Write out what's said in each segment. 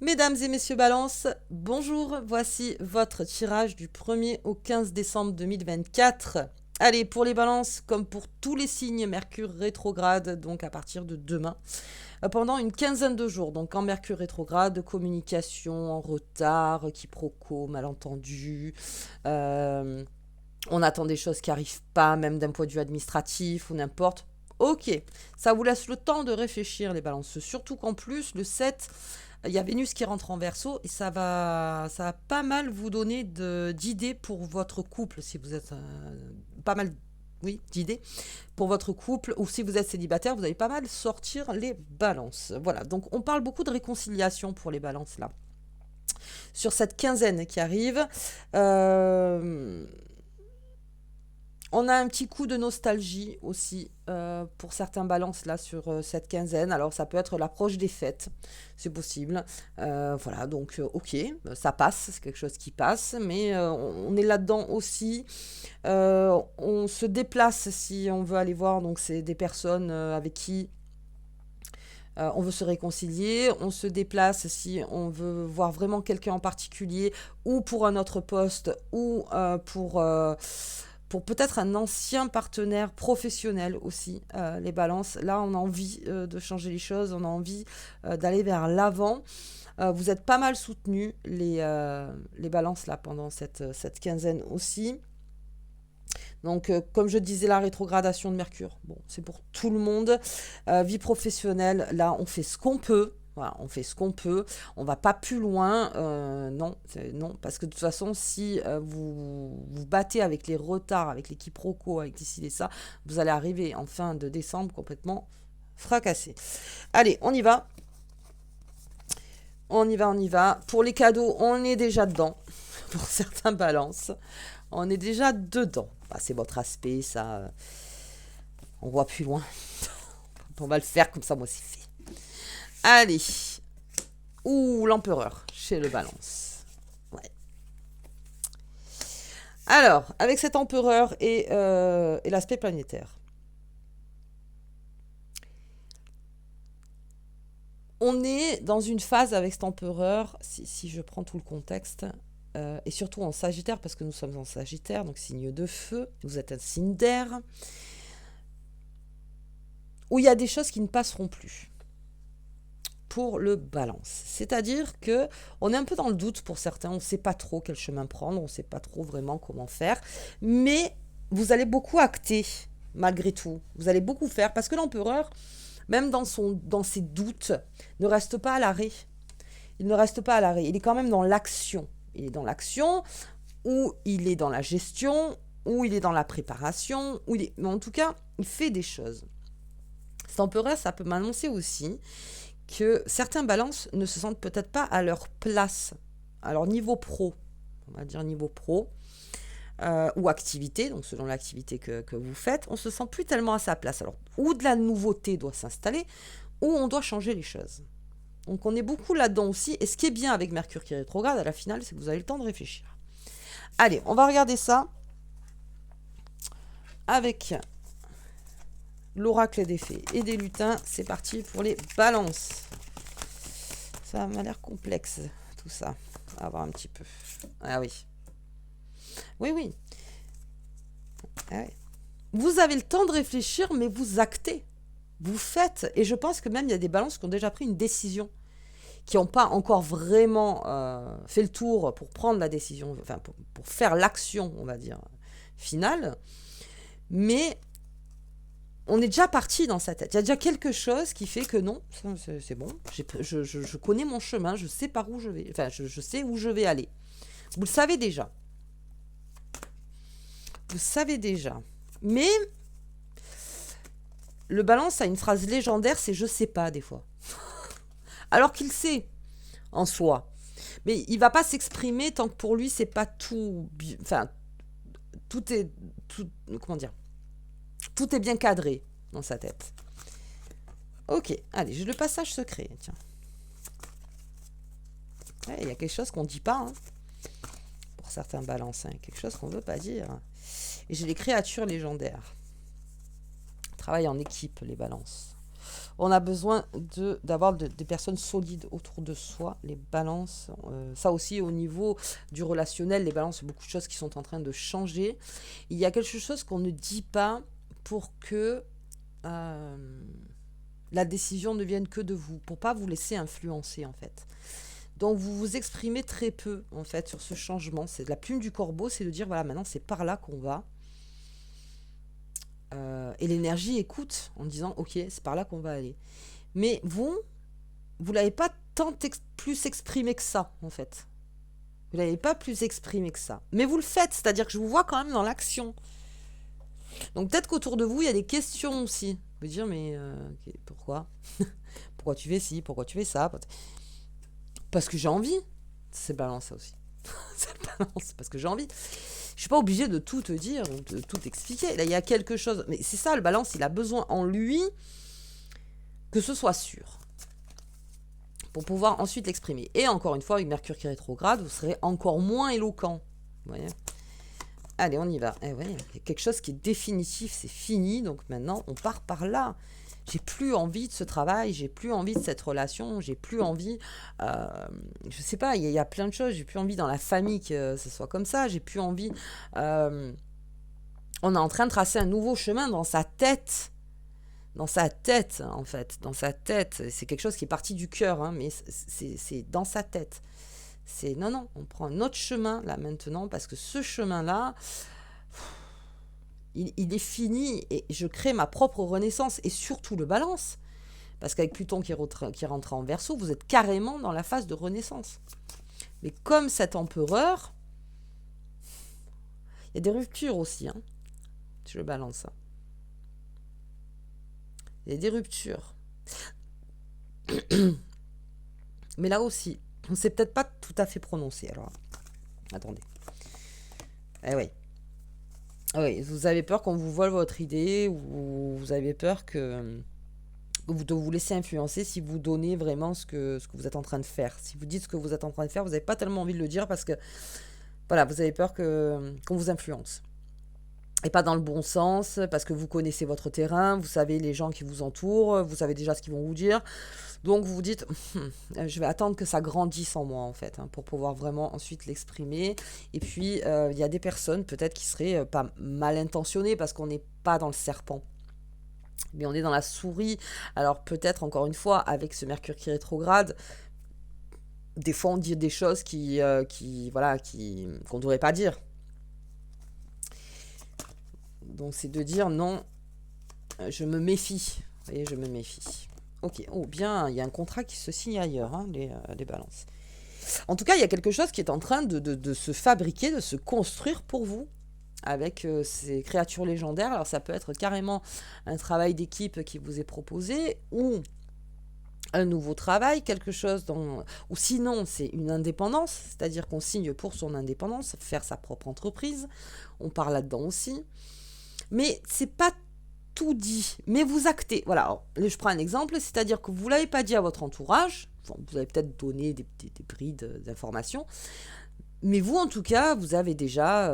Mesdames et messieurs Balance, bonjour, voici votre tirage du 1er au 15 décembre 2024. Allez, pour les balances, comme pour tous les signes, Mercure rétrograde, donc à partir de demain, pendant une quinzaine de jours. Donc en Mercure rétrograde, communication en retard, quiproquo, malentendu, on attend des choses qui n'arrivent pas, même d'un point de vue administratif ou n'importe. Ok, ça vous laisse le temps de réfléchir les balances, surtout qu'en plus, le 7, il y a Vénus qui rentre en Verseau et ça va pas mal vous donner d'idées pour votre couple, si vous êtes pas mal, oui, d'idées pour votre couple, ou si vous êtes célibataire, vous allez pas mal sortir les balances. Voilà, donc on parle beaucoup de réconciliation pour les balances là. Sur cette quinzaine qui arrive, on a un petit coup de nostalgie aussi pour certains balances là sur cette quinzaine. Alors ça peut être l'approche des fêtes, c'est possible. Voilà, donc ok, ça passe, c'est quelque chose qui passe, mais on est là-dedans aussi. On se déplace si on veut aller voir, donc c'est des personnes avec qui on veut se réconcilier, on se déplace si on veut voir vraiment quelqu'un en particulier, ou pour un autre poste, ou pour peut-être un ancien partenaire professionnel aussi, les balances. Là, on a envie de changer les choses, on a envie d'aller vers l'avant. Vous êtes pas mal soutenus, les balances, là, pendant cette quinzaine aussi. Donc, comme je disais, la rétrogradation de Mercure, bon, c'est pour tout le monde. Vie professionnelle, là, on fait ce qu'on peut. Voilà, on fait ce qu'on peut. On va pas plus loin. Non, non, parce que de toute façon, si vous vous battez avec les retards, avec les quiproquos, avec ici et ça, vous allez arriver en fin de décembre complètement fracassé. Allez, on y va. On y va, on y va. Pour les cadeaux, on est déjà dedans. Pour certains balances, on est déjà dedans. Bah, c'est votre aspect, ça. On voit plus loin. On va le faire comme ça, moi c'est fait. Allez. Ouh, l'empereur chez le balance. Ouais. Alors, avec cet empereur et l'aspect planétaire, on est dans une phase avec cet empereur, si je prends tout le contexte, et surtout en Sagittaire, parce que nous sommes en Sagittaire, donc signe de feu, vous êtes un signe d'air, où il y a des choses qui ne passeront plus pour le balance. C'est-à-dire que on est un peu dans le doute pour certains, on ne sait pas trop quel chemin prendre, on ne sait pas trop vraiment comment faire, mais vous allez beaucoup acter malgré tout. Vous allez beaucoup faire parce que l'empereur, même dans ses doutes, ne reste pas à l'arrêt. Il ne reste pas à l'arrêt, il est quand même dans l'action. Il est dans l'action, ou il est dans la gestion, ou il est dans la préparation, mais en tout cas, il fait des choses. Cet empereur, ça peut m'annoncer aussi que certains balances ne se sentent peut-être pas à leur place, à leur niveau pro, on va dire niveau pro, ou activité, donc selon l'activité que vous faites, on se sent plus tellement à sa place. Alors, ou de la nouveauté doit s'installer, ou on doit changer les choses. Donc on est beaucoup là-dedans aussi, et ce qui est bien avec Mercure qui rétrograde, à la finale, c'est que vous avez le temps de réfléchir. Allez, on va regarder ça avec l'oracle des fées et des lutins. C'est parti pour les balances. Ça m'a l'air complexe, tout ça. On va voir un petit peu. Ah oui. Oui, oui. Ah oui. Vous avez le temps de réfléchir, mais vous actez. Vous faites. Et je pense que même il y a des balances qui ont déjà pris une décision, qui n'ont pas encore vraiment fait le tour pour prendre la décision, enfin pour faire l'action, on va dire, finale. Mais on est déjà parti dans sa tête. Il y a déjà quelque chose qui fait que non, c'est bon, je connais mon chemin, je sais par où je vais, enfin je sais où je vais aller. Vous le savez déjà. Vous savez déjà. Mais le balance a une phrase légendaire, c'est je sais pas des fois. Alors qu'il sait en soi. Mais il va pas s'exprimer tant que pour lui c'est pas tout, enfin tout est comment dire, tout est bien cadré dans sa tête. Ok, allez, j'ai le passage secret, tiens. Il y a quelque chose qu'on ne dit pas, hein, pour certains balances, hein, quelque chose qu'on ne veut pas dire. Et j'ai les créatures légendaires. Travaillent en équipe, les balances. On a besoin d'avoir des personnes solides autour de soi, les balances. Ça aussi, au niveau du relationnel, les balances, il y a beaucoup de choses qui sont en train de changer. Il y a quelque chose qu'on ne dit pas pour que la décision ne vienne que de vous, pour pas vous laisser influencer en fait. Donc vous vous exprimez très peu en fait sur ce changement. C'est de la plume du corbeau, c'est de dire voilà, maintenant c'est par là qu'on va. Et l'énergie écoute en disant ok, c'est par là qu'on va aller. Mais vous l'avez pas tant plus exprimé que ça en fait. Vous l'avez pas plus exprimé que ça. Mais vous le faites, c'est-à-dire que je vous vois quand même dans l'action. Donc peut-être qu'autour de vous, il y a des questions aussi. Vous dire mais ok, pourquoi pourquoi tu fais ci, pourquoi tu fais ça? Parce que j'ai envie. C'est balance ça aussi. C'est balance parce que j'ai envie. Je suis pas obligée de tout te dire, de tout expliquer. Là, il y a quelque chose. Mais c'est ça, le balance, il a besoin en lui que ce soit sûr. Pour pouvoir ensuite l'exprimer. Et encore une fois, avec Mercure qui est rétrograde, vous serez encore moins éloquent. Vous voyez ? Allez, on y va. Eh ouais, il y a quelque chose qui est définitif, c'est fini. Donc maintenant, on part par là. J'ai plus envie de ce travail, j'ai plus envie de cette relation, j'ai plus envie, je sais pas, il y a plein de choses, j'ai plus envie dans la famille que ce soit comme ça, j'ai plus envie, on est en train de tracer un nouveau chemin dans sa tête en fait, dans sa tête, c'est quelque chose qui est parti du cœur, hein, mais c'est dans sa tête, c'est non, on prend un autre chemin là maintenant, parce que ce chemin-là, il est fini et je crée ma propre renaissance et surtout le balance. Parce qu'avec Pluton qui rentre en Verseau, vous êtes carrément dans la phase de renaissance. Mais comme cet empereur, il y a des ruptures aussi. Hein. Je le balance. Il y a des ruptures. Mais là aussi, on ne s'est peut-être pas tout à fait prononcé. Alors, attendez. Eh oui. Oui, vous avez peur qu'on vous vole votre idée ou vous avez peur que de vous laisser influencer si vous donnez vraiment ce que vous êtes en train de faire. Si vous dites ce que vous êtes en train de faire, vous n'avez pas tellement envie de le dire parce que voilà, vous avez peur qu'on vous influence. Et pas dans le bon sens, parce que vous connaissez votre terrain, vous savez les gens qui vous entourent, vous savez déjà ce qu'ils vont vous dire. Donc vous vous dites, je vais attendre que ça grandisse en moi en fait, hein, pour pouvoir vraiment ensuite l'exprimer. Et puis il y a des personnes peut-être qui seraient pas mal intentionnées parce qu'on n'est pas dans le serpent. Mais on est dans la souris. Alors peut-être encore une fois, avec ce Mercure qui rétrograde, des fois on dit des choses qu'on ne devrait pas dire. Donc c'est de dire non, je me méfie. Vous voyez, je me méfie. Ok, oh bien, il y a un contrat qui se signe ailleurs, hein, les balances. En tout cas, il y a quelque chose qui est en train de se fabriquer, de se construire pour vous, avec ces créatures légendaires. Alors ça peut être carrément un travail d'équipe qui vous est proposé, ou un nouveau travail, quelque chose ou sinon c'est une indépendance, c'est-à-dire qu'on signe pour son indépendance, faire sa propre entreprise, on parle là-dedans aussi. Mais c'est pas tout dit, mais vous actez. Voilà, alors, je prends un exemple, c'est-à-dire que vous ne l'avez pas dit à votre entourage, vous avez peut-être donné des brides d'informations, mais vous en tout cas, vous êtes déjà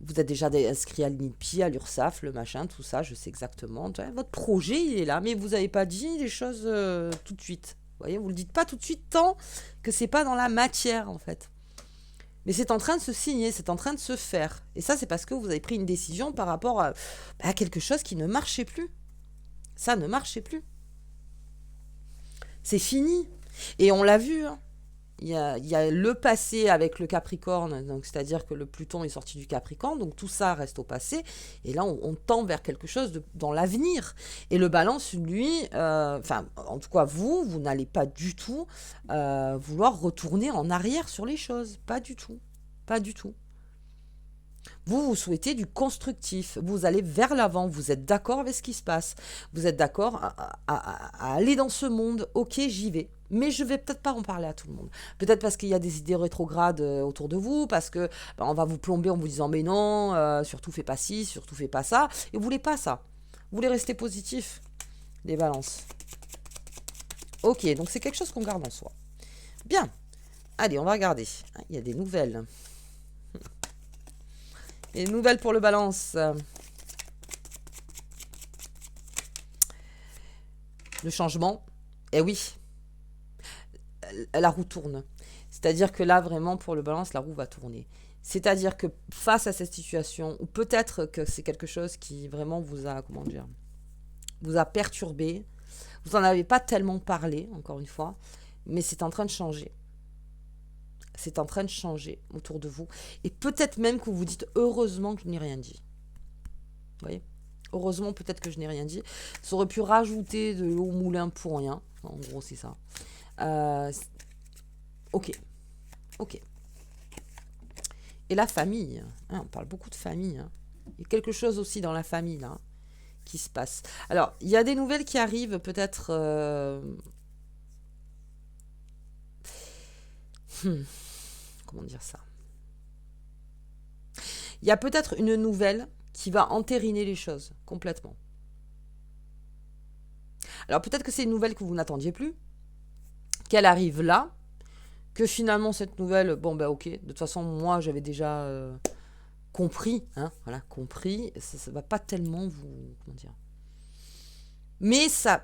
inscrit à l'INPI, à l'URSSAF, le machin, tout ça, je sais exactement. Votre projet, il est là, mais vous n'avez pas dit les choses tout de suite. Vous voyez, vous ne le dites pas tout de suite tant que c'est pas dans la matière, en fait. Mais c'est en train de se signer, c'est en train de se faire. Et ça, c'est parce que vous avez pris une décision par rapport à quelque chose qui ne marchait plus. Ça ne marchait plus. C'est fini. Et on l'a vu, hein. Il y a le passé avec le Capricorne, donc c'est-à-dire que le Pluton est sorti du Capricorne, donc tout ça reste au passé, et là on tend vers quelque chose dans l'avenir. Et le Balance, lui, en tout cas vous n'allez pas du tout vouloir retourner en arrière sur les choses, pas du tout, pas du tout. Vous souhaitez du constructif, vous allez vers l'avant, vous êtes d'accord avec ce qui se passe, vous êtes d'accord à aller dans ce monde, ok j'y vais. Mais je vais peut-être pas en parler à tout le monde. Peut-être parce qu'il y a des idées rétrogrades autour de vous, parce que on va vous plomber en vous disant mais non, surtout fais pas ci, surtout fais pas ça. Et vous voulez pas ça. Vous voulez rester positif, les balances. Ok, donc c'est quelque chose qu'on garde en soi. Bien. Allez, on va regarder. Il y a des nouvelles. Et nouvelles pour le balance. Le changement, eh oui, la roue tourne. C'est-à-dire que là, vraiment, pour le balance, la roue va tourner. C'est-à-dire que face à cette situation, ou peut-être que c'est quelque chose qui vraiment vous a, comment dire, vous a perturbé, vous n'en avez pas tellement parlé, encore une fois, mais c'est en train de changer. C'est en train de changer autour de vous. Et peut-être même que vous vous dites, heureusement que je n'ai rien dit. Vous voyez? Heureusement, peut-être que je n'ai rien dit. Ça aurait pu rajouter de l'eau au moulin pour rien. En gros, c'est ça. Ok. Ok. Et la famille. Hein, on parle beaucoup de famille. Hein. Il y a quelque chose aussi dans la famille, là, qui se passe. Alors, il y a des nouvelles qui arrivent, peut-être... Comment dire ça? Il y a peut-être une nouvelle qui va entériner les choses complètement. Alors peut-être que c'est une nouvelle que vous n'attendiez plus, qu'elle arrive là, que finalement cette nouvelle, bon ben ok, de toute façon moi j'avais déjà compris, hein, voilà, compris, ça va pas tellement vous, comment dire, mais ça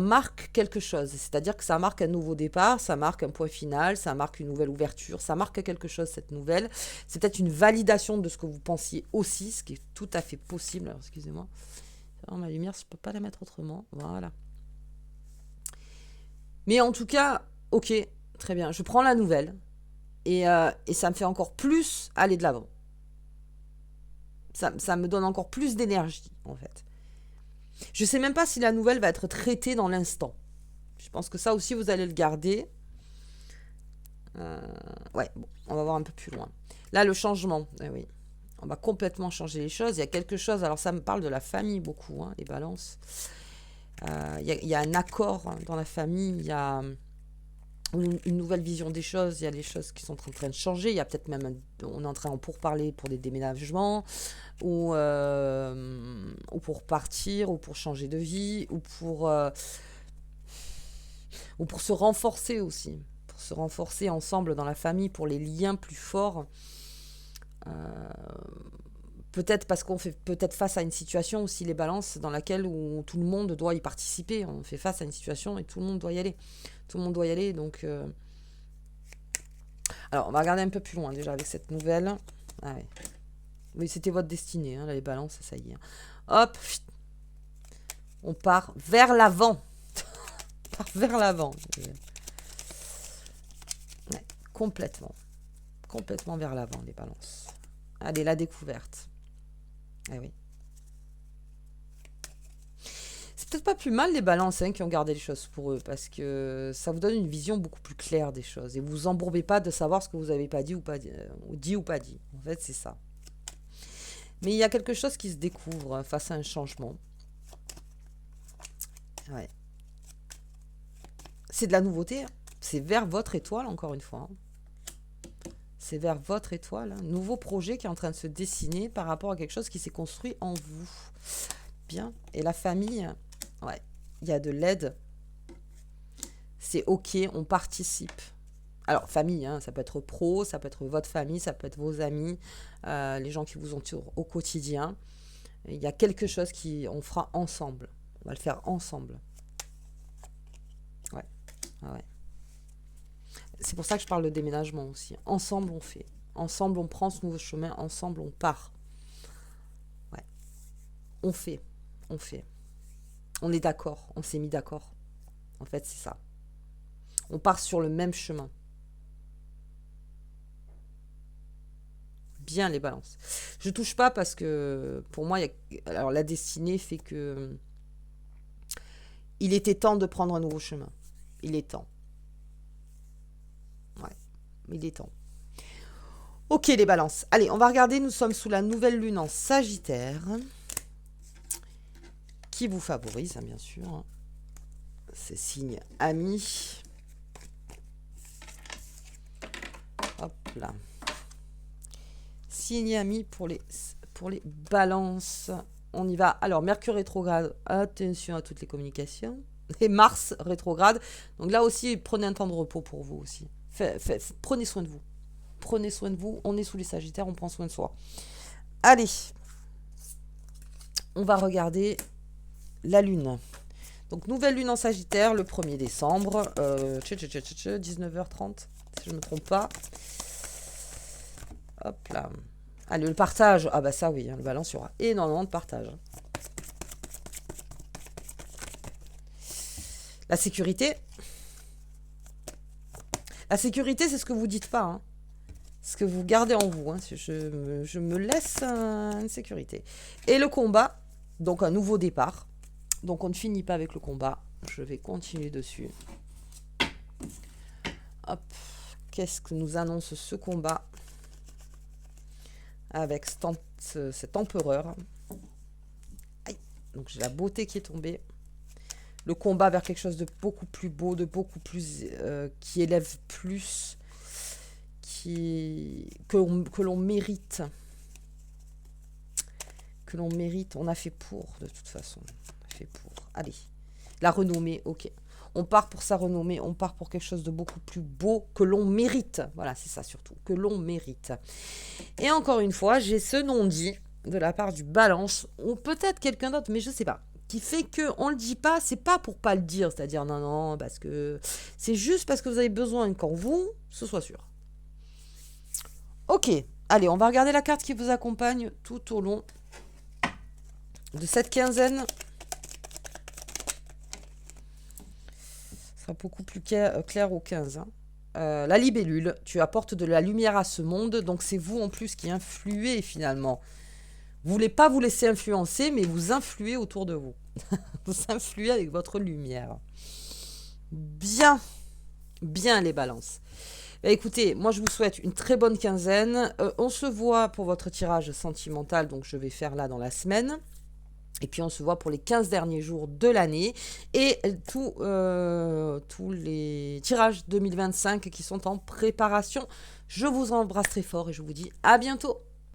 marque quelque chose, c'est-à-dire que ça marque un nouveau départ, ça marque un point final, ça marque une nouvelle ouverture, ça marque quelque chose cette nouvelle, c'est peut-être une validation de ce que vous pensiez aussi, ce qui est tout à fait possible, alors excusez-moi, ma lumière je peux pas la mettre autrement, voilà. Mais en tout cas, ok, très bien, je prends la nouvelle, et ça me fait encore plus aller de l'avant. Ça me donne encore plus d'énergie, en fait. Je ne sais même pas si la nouvelle va être traitée dans l'instant. Je pense que ça aussi, vous allez le garder. Ouais, bon, on va voir un peu plus loin. Là, le changement, oui. On va complètement changer les choses. Il y a quelque chose, alors ça me parle de la famille beaucoup, hein, les balances. Il y a un accord hein, dans la famille, il y a une nouvelle vision des choses, il y a des choses qui sont en train de changer, il y a peut-être même, on est en train de pourparler pour des déménagements, ou pour partir, ou pour changer de vie, ou pour se renforcer aussi, pour se renforcer ensemble dans la famille, pour les liens plus forts. Peut-être parce qu'on fait peut-être face à une situation aussi, les balances, dans laquelle où tout le monde doit y participer. On fait face à une situation et tout le monde doit y aller. Tout le monde doit y aller, donc... Alors, on va regarder un peu plus loin, déjà, avec cette nouvelle. Ah ouais. Oui, c'était votre destinée, hein, là, les balances, ça y est. Hop, on part vers l'avant. On part vers l'avant. Ouais, complètement. Complètement vers l'avant, les balances. Allez, la découverte. Ah oui. C'est peut-être pas plus mal les balances hein, qui ont gardé les choses pour eux, parce que ça vous donne une vision beaucoup plus claire des choses. Et vous vous embourbez pas de savoir ce que vous avez pas dit ou pas dit, ou pas dit. En fait, c'est ça. Mais il y a quelque chose qui se découvre face à un changement. Ouais. C'est de la nouveauté. Hein. C'est vers votre étoile, encore une fois. Hein. C'est vers votre étoile. Un nouveau projet qui est en train de se dessiner par rapport à quelque chose qui s'est construit en vous. Bien. Et la famille, ouais, il y a de l'aide. C'est ok, on participe. Alors, famille, hein, ça peut être pro, ça peut être votre famille, ça peut être vos amis, les gens qui vous entourent au quotidien. Il y a quelque chose on fera ensemble. On va le faire ensemble. Ouais. Ouais. C'est pour ça que je parle de déménagement aussi. Ensemble, on fait. Ensemble, on prend ce nouveau chemin. Ensemble, on part. Ouais. On fait. On fait. On est d'accord. On s'est mis d'accord. En fait, c'est ça. On part sur le même chemin. Bien les balances. Je touche pas parce que pour moi, alors la destinée fait que il était temps de prendre un nouveau chemin. Il est temps. Ouais, il est temps. Ok les balances. Allez, on va regarder. Nous sommes sous la nouvelle lune en Sagittaire. Qui vous favorise, hein, bien sûr. C'est signe ami. Hop là. Signe ami pour les balances. On y va. Alors, Mercure rétrograde. Attention à toutes les communications. Et Mars rétrograde. Donc là aussi, prenez un temps de repos pour vous aussi. Prenez soin de vous. Prenez soin de vous. On est sous les Sagittaires, on prend soin de soi. Allez. On va regarder la Lune. Donc, nouvelle lune en Sagittaire, le 1er décembre, 19h30, si je ne me trompe pas. Hop là. Allez, le partage. Ah bah ça oui, hein, le balance, il y aura énormément de partage. La sécurité. La sécurité, c'est ce que vous dites pas. Hein. Ce que vous gardez en vous. Hein. Je me laisse une sécurité. Et le combat. Donc un nouveau départ. Donc on ne finit pas avec le combat. Je vais continuer dessus. Hop. Qu'est-ce que nous annonce ce combat avec cet empereur. Aïe. Donc j'ai la beauté qui est tombée. Le combat vers quelque chose de beaucoup plus beau, de beaucoup plus... qui élève plus, que l'on mérite. Que l'on mérite. On a fait pour, de toute façon. On a fait pour. Allez. La renommée, ok. On part pour sa renommée, on part pour quelque chose de beaucoup plus beau que l'on mérite. Voilà, c'est ça surtout, que l'on mérite. Et encore une fois, j'ai ce non-dit de la part du balance, ou peut-être quelqu'un d'autre, mais je sais pas, qui fait qu'on le dit pas, c'est pas pour pas le dire, c'est-à-dire non, parce que c'est juste parce que vous avez besoin qu'en vous, ce soit sûr. Ok, allez, on va regarder la carte qui vous accompagne tout au long de cette quinzaine. Beaucoup plus clair au 15. Hein. La libellule, tu apportes de la lumière à ce monde, donc c'est vous en plus qui influez finalement. Vous voulez pas vous laisser influencer, mais vous influez autour de vous. Vous influez avec votre lumière. Bien, bien les balances. Bah, écoutez, moi je vous souhaite une très bonne quinzaine. On se voit pour votre tirage sentimental, donc je vais faire là dans la semaine. Et puis on se voit pour les 15 derniers jours de l'année et tous les tirages 2025 qui sont en préparation. Je vous embrasse très fort et je vous dis à bientôt.